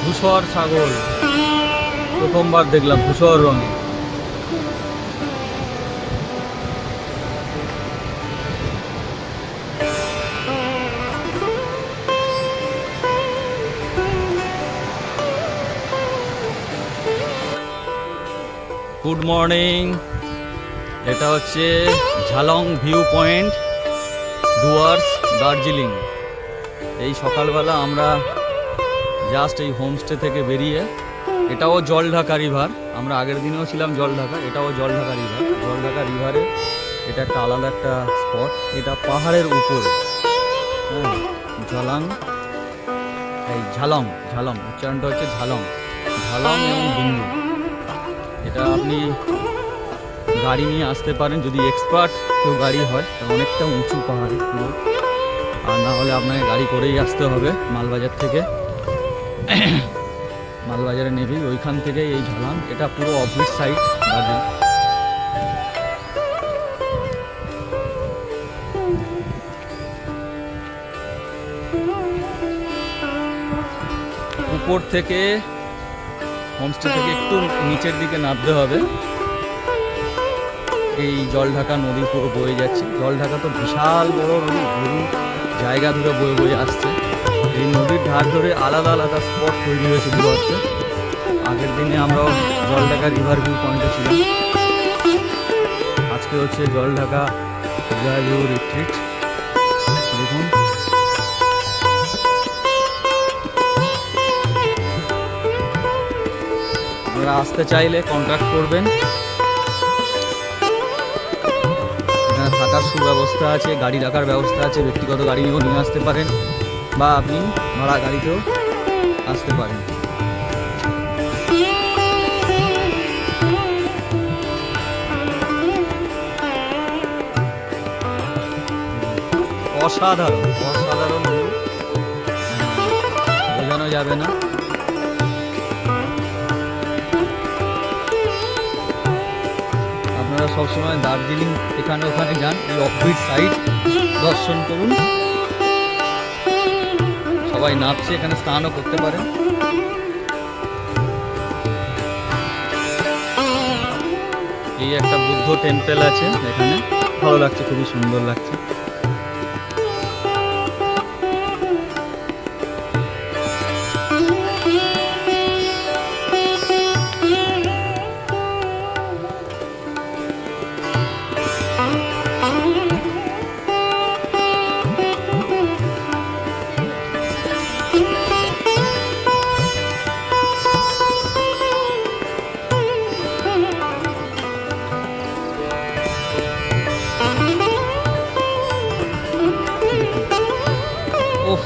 ধূসর ছাগল প্রথমবার দেখলাম ধূসর রঙে। গুড মর্নিং, এটা হচ্ছে ঝালং ভিউ পয়েন্ট, ডুয়ার্স, দার্জিলিং। এই সকালবেলা আমরা জাস্ট এই হোমস্টে থেকে বেরিয়ে, এটাও জলঢাকা রিভার, আমরা আগের দিনেও ছিলাম জলঢাকা, এটাও জলঢাকা রিভার। জলঢাকা রিভারে এটা একটা আলাদা একটা স্পট, এটা পাহাড়ের উপরে। হ্যাঁ, ঝালং, এই ঝালং, ঝালং উচ্চারণটা হচ্ছে ঝালং, ঝালং এবং বিন্দু। এটা আপনি গাড়ি নিয়ে আসতে পারেন যদি এক্সপার্ট কেউ গাড়ি হয়, অনেকটা উঁচু পাহাড়ে পুরো, আর না হলে আপনাকে গাড়ি করেই আসতে হবে মালবাজার থেকে। মালবাজারে নেবেই, ওইখান থেকে এই ঝালাং, এটা পুরো অপোজিট সাইড দার্জিলিং। উপর থেকে হোমস্টে থেকে একটু নিচের দিকে নামতে হবে। এই জলঢাকা নদী পুরো বয়ে যাচ্ছে। জলঢাকা তো বিশাল বড় নদী, পুরো জায়গা ধরে বয়ে বয়ে আসছে। এই নদীর ধার ধরে আলাদা আলাদা স্পট তৈরি হয়েছে ঘুরতে। আগের দিনে আমরাও জলঢাকা রিভার ভিউ পয়েন্টে ছিলাম, আজকে হচ্ছে জলঢাকা রিভার ভিউ রিট্রিট। দেখুন, আপনারা আসতে চাইলে কন্ট্যাক্ট করবেন। এখানে থাকার সুব্যবস্থা আছে, গাড়ি রাখার ব্যবস্থা আছে, ব্যক্তিগত গাড়ি নিয়েও নিয়ে আসতে পারেন, বা আপনি ভাড়া গাড়িতেও আসতে পারেন। অসাধারণ অসাধারণ ভিউ, বোঝানো যাবে না। আপনারা সবসময় দার্জিলিং এখানে ওখানে যান, এই অপোজিট সাইড দর্শন করুন। সবাই নামছে, এখানে স্নানও করতে পারেন। এই একটা বুদ্ধ টেম্পল আছে এখানে, ভালো লাগছে, খুবই সুন্দর লাগছে। ওহ,